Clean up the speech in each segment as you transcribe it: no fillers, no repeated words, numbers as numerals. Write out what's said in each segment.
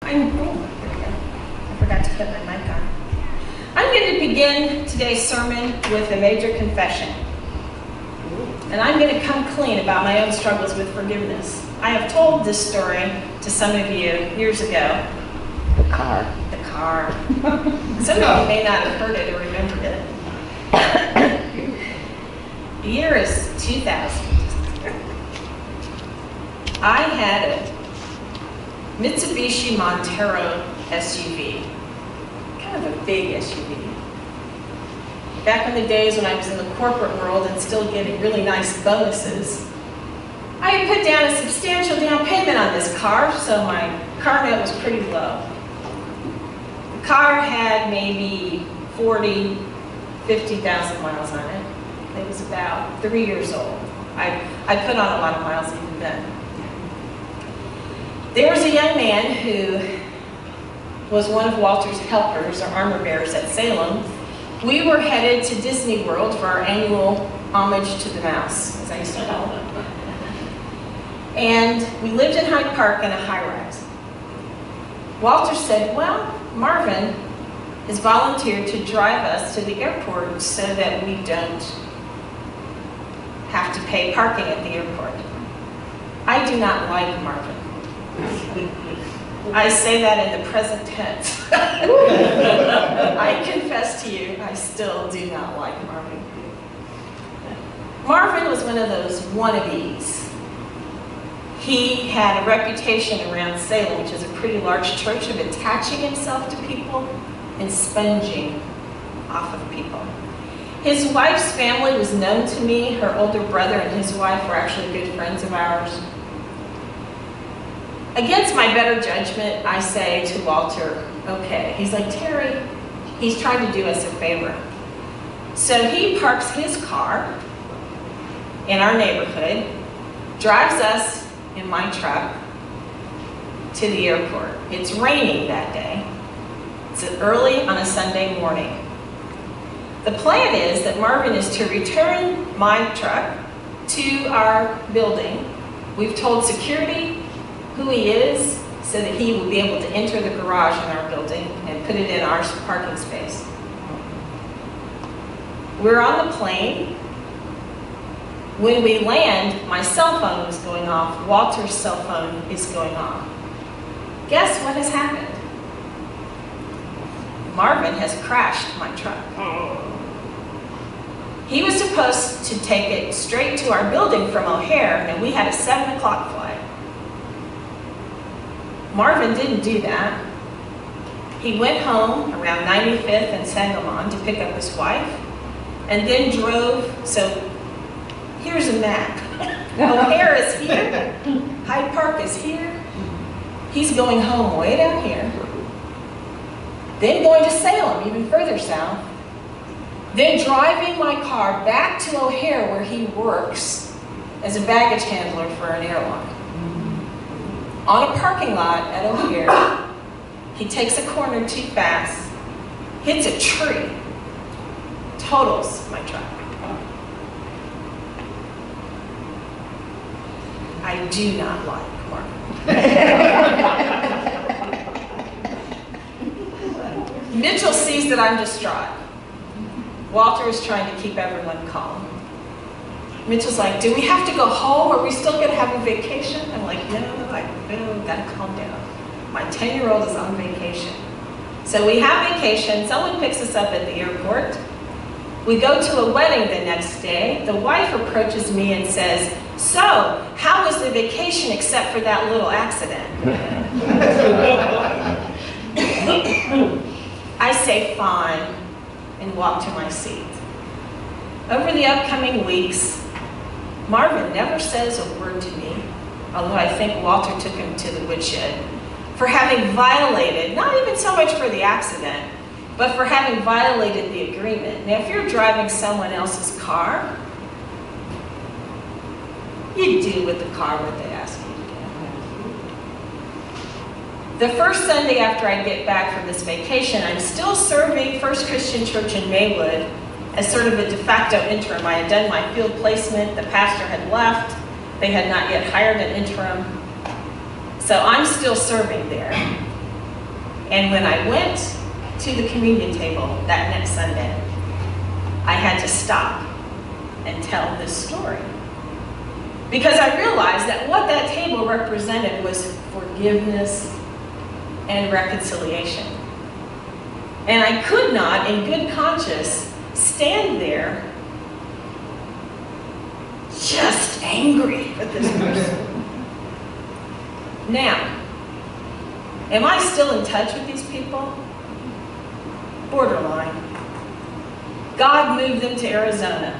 I forgot to put my mic on. I'm going to begin today's sermon with a major confession. And I'm going to come clean about my own struggles with forgiveness. I have told this story to some of you years ago. The car. Some of you may not have heard it or remembered it. The year is 2000. I had a Mitsubishi Montero SUV, kind of a big SUV. Back in the days when I was in the corporate world and still getting really nice bonuses, I had put down a substantial down payment on this car, so my car note was pretty low. The car had maybe 40, 50,000 miles on it. It was about 3 years old. I put on a lot of miles even then. There was a young man who was one of Walter's helpers or armor bearers at Salem. We were headed to Disney World for our annual homage to the mouse, as I used to call it. And we lived in Hyde Park in a high-rise. Walter said, well, Marvin has volunteered to drive us to the airport so that we don't have to pay parking at the airport. I do not like Marvin. I say that in the present tense. I confess to you, I still do not like Marvin. Marvin was one of those wannabes. He had a reputation around Salem, which is a pretty large church, of attaching himself to people and sponging off of people. His wife's family was known to me. Her older brother and his wife were actually good friends of ours. Against my better judgment, I say to Walter, okay. He's like, Terry, he's trying to do us a favor. So he parks his car in our neighborhood, drives us in my truck to the airport. It's raining that day. It's early on a Sunday morning. The plan is that Marvin is to return my truck to our building. We've told security who he is so that he will be able to enter the garage in our building and put it in our parking space. We're on the plane. When we land, my cell phone is going off. Walter's cell phone is going off. Guess what has happened? Marvin has crashed my truck. He was supposed to take it straight to our building from O'Hare, and we had a 7 o'clock flight. Marvin didn't do that. He went home around 95th and Sangamon to pick up his wife, and then drove. So here's a map. O'Hare is here. Hyde Park is here. He's going home way down here. Then going to Salem, even further south. Then driving my car back to O'Hare, where he works as a baggage handler for an airline. On a parking lot at O'Hare, he takes a corner too fast, hits a tree, totals my truck. I do not like Marvin. Mitchell sees that I'm distraught. Walter is trying to keep everyone calm. Mitchell's like, do we have to go home? Are we still going to have a vacation? I'm like, no, gotta calm down. My 10-year-old is on vacation. So we have vacation. Someone picks us up at the airport. We go to a wedding the next day. The wife approaches me and says, so, how was the vacation except for that little accident? I say fine and walk to my seat. Over the upcoming weeks, Marvin never says a word to me, although I think Walter took him to the woodshed, for having violated, not even so much for the accident, but for having violated the agreement. Now, if you're driving someone else's car, you do with the car what they ask you to do. The first Sunday after I get back from this vacation, I'm still serving First Christian Church in Maywood as sort of a de facto interim. I had done my field placement, the pastor had left, they had not yet hired an interim. So I'm still serving there. And when I went to the communion table that next Sunday, I had to stop and tell this story. Because I realized that what that table represented was forgiveness and reconciliation. And I could not, in good conscience, stand there just angry with this person. Now, am I still in touch with these people? Borderline. God moved them to Arizona.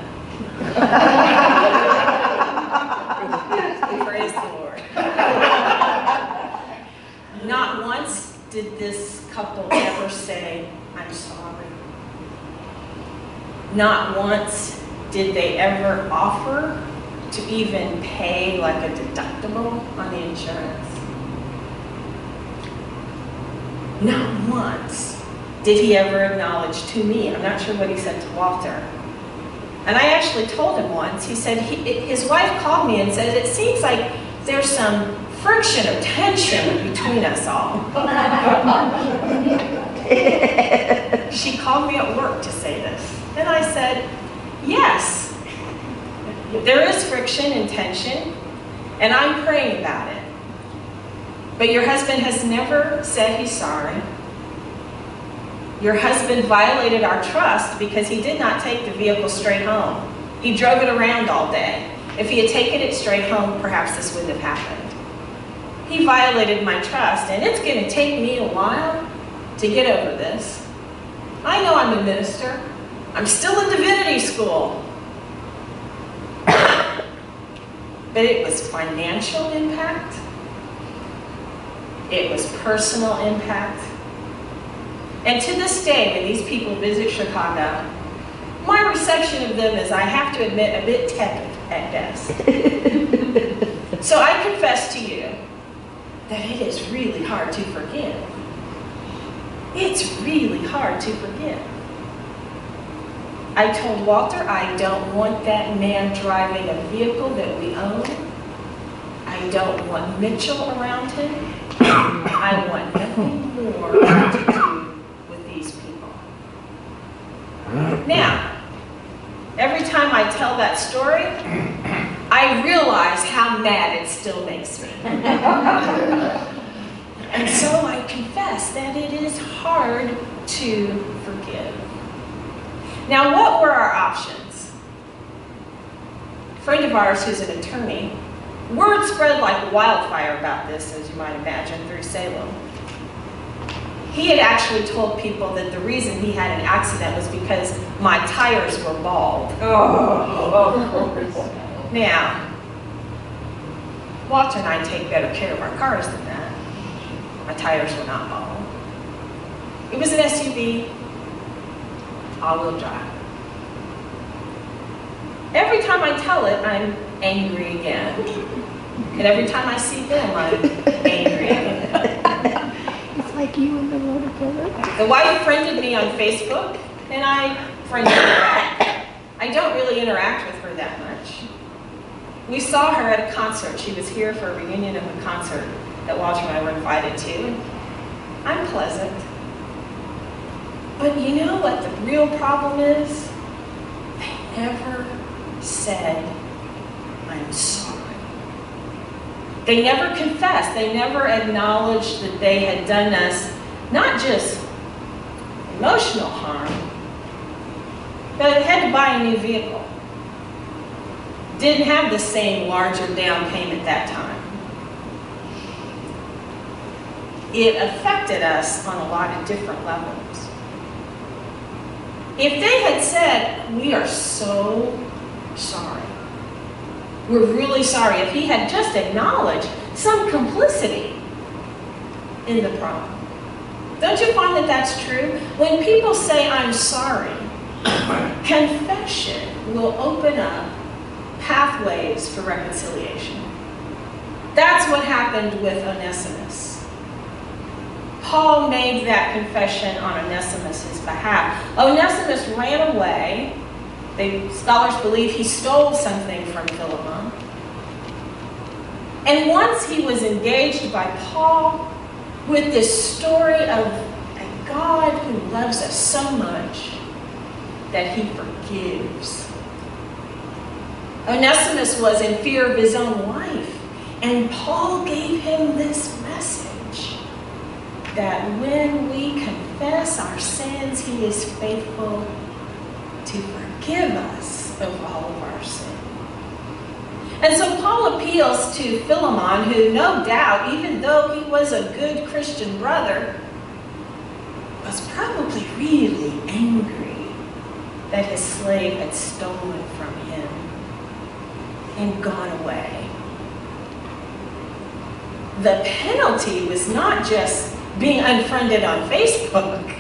Praise the Lord. Not once did this couple ever say, I'm sorry. Not once did they ever offer to even pay like a deductible on the insurance. Not once did he ever acknowledge to me, I'm not sure what he said to Walter. And I actually told him once, he said, his wife called me and said, it seems like there's some friction or tension between us all. She called me at work to say this. And I said, yes, there is friction and tension, and I'm praying about it. But your husband has never said he's sorry. Your husband violated our trust because he did not take the vehicle straight home. He drove it around all day. If he had taken it straight home, perhaps this wouldn't have happened. He violated my trust, and it's going to take me a while to get over this. I know I'm a minister. I'm still in divinity school. But it was financial impact. It was personal impact. And to this day, when these people visit Chicago, my reception of them is, I have to admit, a bit tepid at best. So I confess to you that it is really hard to forgive. It's really hard to forgive. I told Walter I don't want that man driving a vehicle that we own. I don't want Mitchell around him. I want nothing more to do with these people. Now, every time I tell that story, I realize how mad it still makes me. And so I confess that it is hard to forgive. Now, what were our options? A friend of ours who's an attorney, word spread like wildfire about this, as you might imagine, through Salem. He had actually told people that the reason he had an accident was because my tires were bald. Now, Walter and I take better care of our cars than that. My tires were not bald. It was an SUV, all-wheel drive. Every time I tell it, I'm angry again. And every time I see them, I'm angry again. It's like you and the watercolor. The wife friended me on Facebook, and I friended her back. I don't really interact with her that much. We saw her at a concert. She was here for a reunion of a concert that Walter and I were invited to. And I'm pleasant. But you know what the real problem is? They never said, I'm sorry. They never confessed. They never acknowledged that they had done us not just emotional harm, but had to buy a new vehicle. Didn't have the same larger down payment that time. It affected us on a lot of different levels. If they had said, we are so sorry, we're really sorry, if he had just acknowledged some complicity in the problem. Don't you find that that's true? When people say, I'm sorry, confession will open up pathways for reconciliation. That's what happened with Onesimus. Paul made that confession on Onesimus' behalf. Onesimus ran away. Scholars believe he stole something from Philemon. And once he was engaged by Paul, with this story of a God who loves us so much that he forgives. Onesimus was in fear of his own life, and Paul gave him this message that when we confess our sins, he is faithful to forgive us of all of our sin. And so Paul appeals to Philemon, who no doubt, even though he was a good Christian brother, was probably really angry that his slave had stolen from him and gone away. The penalty was not just being unfriended on Facebook.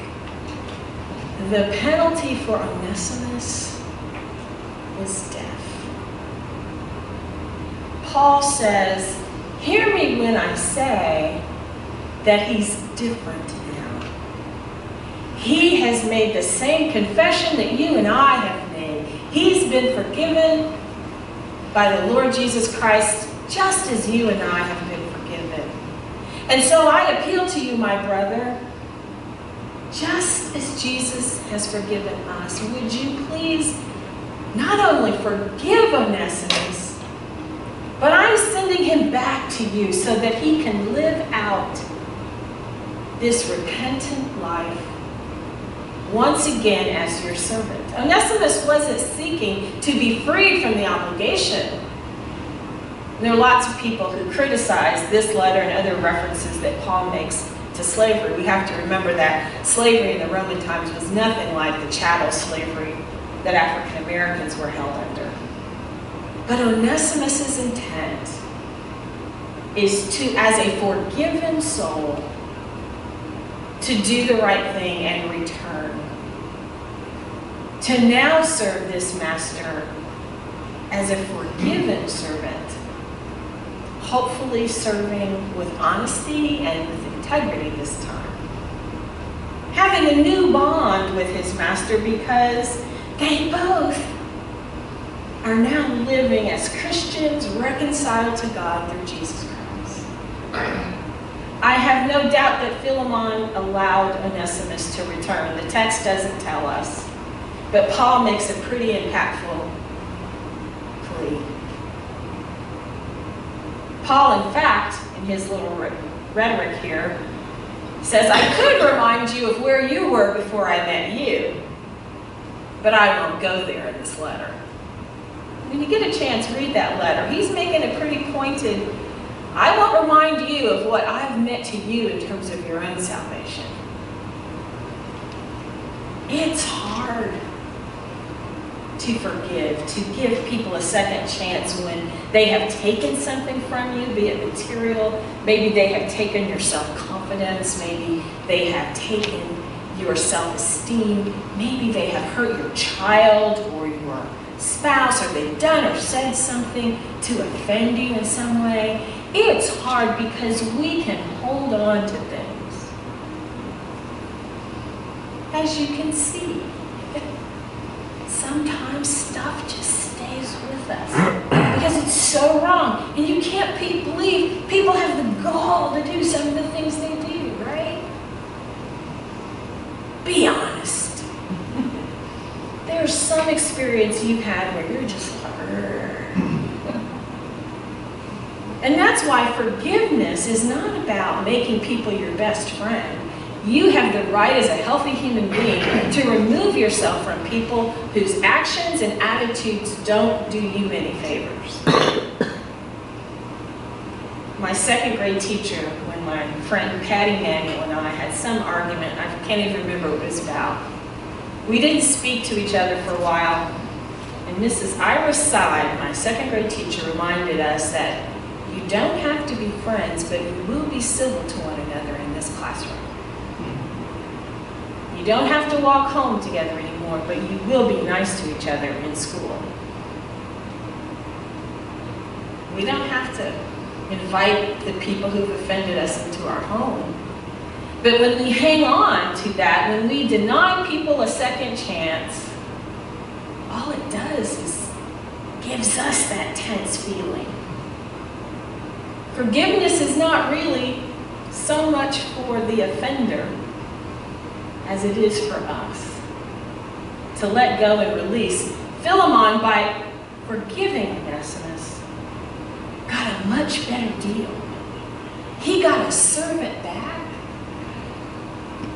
The penalty for Onesimus was death. Paul says, hear me when I say that he's different now. He has made the same confession that you and I have made. He's been forgiven by the Lord Jesus Christ, just as you and I have been forgiven. And so I appeal to you, my brother, just as Jesus has forgiven us, would you please not only forgive Onesimus, but I'm sending him back to you so that he can live out this repentant life once again as your servant. Onesimus wasn't seeking to be freed from the obligation. There are lots of people who criticize this letter and other references that Paul makes to slavery. We have to remember that slavery in the Roman times was nothing like the chattel slavery that African Americans were held under. But Onesimus' intent is to, as a forgiven soul, to do the right thing and return. To now serve this master as a forgiven servant, hopefully serving with honesty and with integrity this time. Having a new bond with his master because they both are now living as Christians reconciled to God through Jesus Christ. I have no doubt that Philemon allowed Onesimus to return. The text doesn't tell us, but Paul makes a pretty impactful plea. Paul, in fact, in his little rhetoric here, says, I could remind you of where you were before I met you, but I won't go there in this letter. When you get a chance, read that letter. He's making a pretty pointed, I won't remind you of what I've meant to you in terms of your own salvation. It's hard to forgive, to give people a second chance when they have taken something from you, be it material, maybe they have taken your self-confidence, maybe they have taken your self-esteem, maybe they have hurt your child or your spouse, or they've done or said something to offend you in some way. It's hard because we can hold on to things. As you can see, sometimes stuff just stays with us because it's so wrong. And you can't believe people have the gall to do some of the things they do, right? Be honest. There's some experience you've had where you're just like, and that's why forgiveness is not about making people your best friend. You have the right as a healthy human being to remove yourself from people whose actions and attitudes don't do you any favors. My second grade teacher, when my friend Patty Manuel and I had some argument, I can't even remember what it was about. We didn't speak to each other for a while, and Mrs. Iris Side, my second grade teacher, reminded us that you don't have to be friends, but you will be civil to one another in this classroom. You don't have to walk home together anymore, but you will be nice to each other in school. We don't have to invite the people who've offended us into our home. But when we hang on to that, when we deny people a second chance, all it does is gives us that tense feeling. Forgiveness is not really so much for the offender as it is for us to let go and release. Philemon, by forgiving Onesimus, got a much better deal. He got a servant back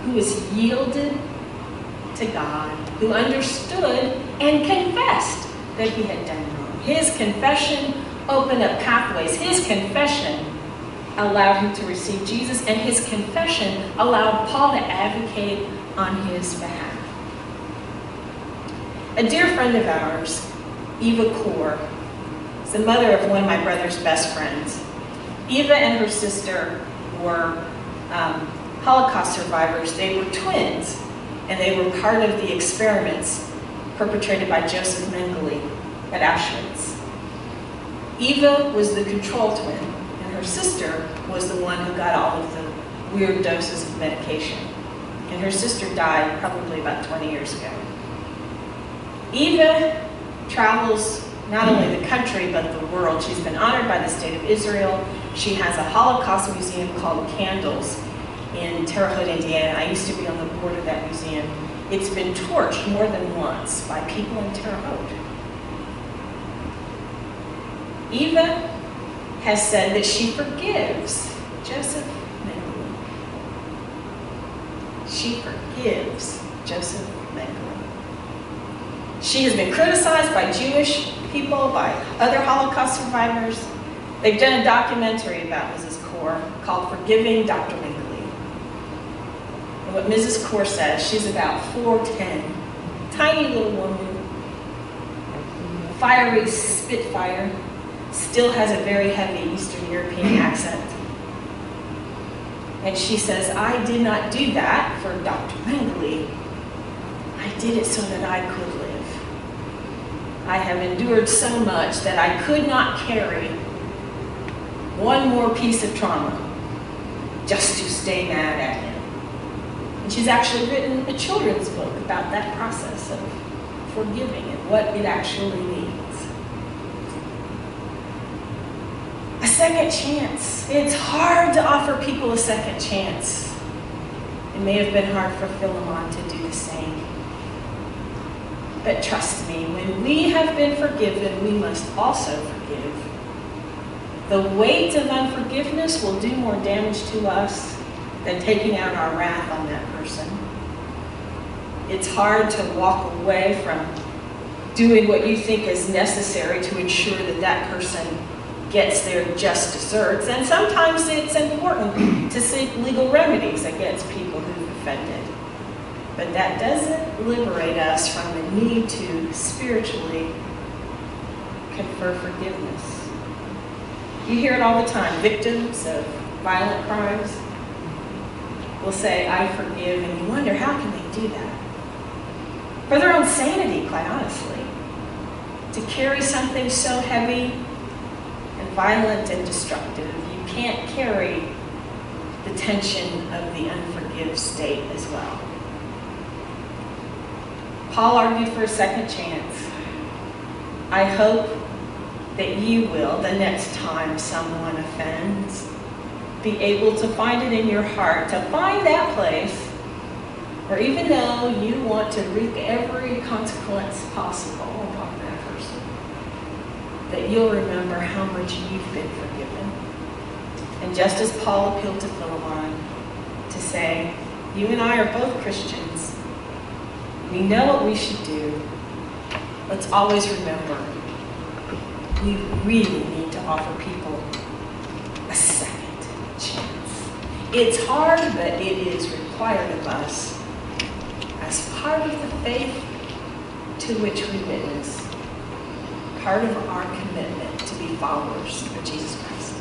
who was yielded to God, who understood and confessed that he had done wrong. His confession opened up pathways. His confession allowed him to receive Jesus, and his confession allowed Paul to advocate on his behalf. A dear friend of ours, Eva Kaur, is the mother of one of my brother's best friends. Eva and her sister were Holocaust survivors. They were twins, and they were part of the experiments perpetrated by Joseph Mengele at Auschwitz. Eva was the control twin, and her sister was the one who got all of the weird doses of medication. And her sister died probably about 20 years ago. Eva travels not only the country, but the world. She's been honored by the state of Israel. She has a Holocaust museum called Candles in Terre Haute, Indiana. I used to be on the board of that museum. It's been torched more than once by people in Terre Haute. Eva has said that she forgives Joseph Mengele. She forgives Joseph Mengele. She has been criticized by Jewish people, by other Holocaust survivors. They've done a documentary about Mrs. Kaur called Forgiving Dr. Mengele. And what Mrs. Kaur says, she's about 4'10", tiny little woman, fiery spitfire, still has a very heavy Eastern European accent. And she says, I did not do that for Dr. Mengele. I did it so that I could live. I have endured so much that I could not carry one more piece of trauma just to stay mad at him. And she's actually written a children's book about that process of forgiving and what it actually means. A second chance. It's hard to offer people a second chance. It may have been hard for Philemon to do the same. But trust me, when we have been forgiven, we must also forgive. The weight of unforgiveness will do more damage to us than taking out our wrath on that person. It's hard to walk away from doing what you think is necessary to ensure that that person gets their just desserts. And sometimes it's important to seek legal remedies against people who've offended. But that doesn't liberate us from the need to spiritually confer forgiveness. You hear it all the time. Victims of violent crimes will say, I forgive, and you wonder, how can they do that? For their own sanity, quite honestly. To carry something so heavy and violent and destructive, you can't carry the tension of the unforgive state as well. Paul argued for a second chance. I hope that you will, the next time someone offends, be able to find it in your heart, to find that place where even though you want to wreak every consequence possible upon that person, that you'll remember how much you've been forgiven. And just as Paul appealed to Philemon to say, you and I are both Christians, we know what we should do. Let's always remember, we really need to offer people a second chance. It's hard, but it is required of us as part of the faith to which we witness, part of our commitment to be followers of Jesus Christ.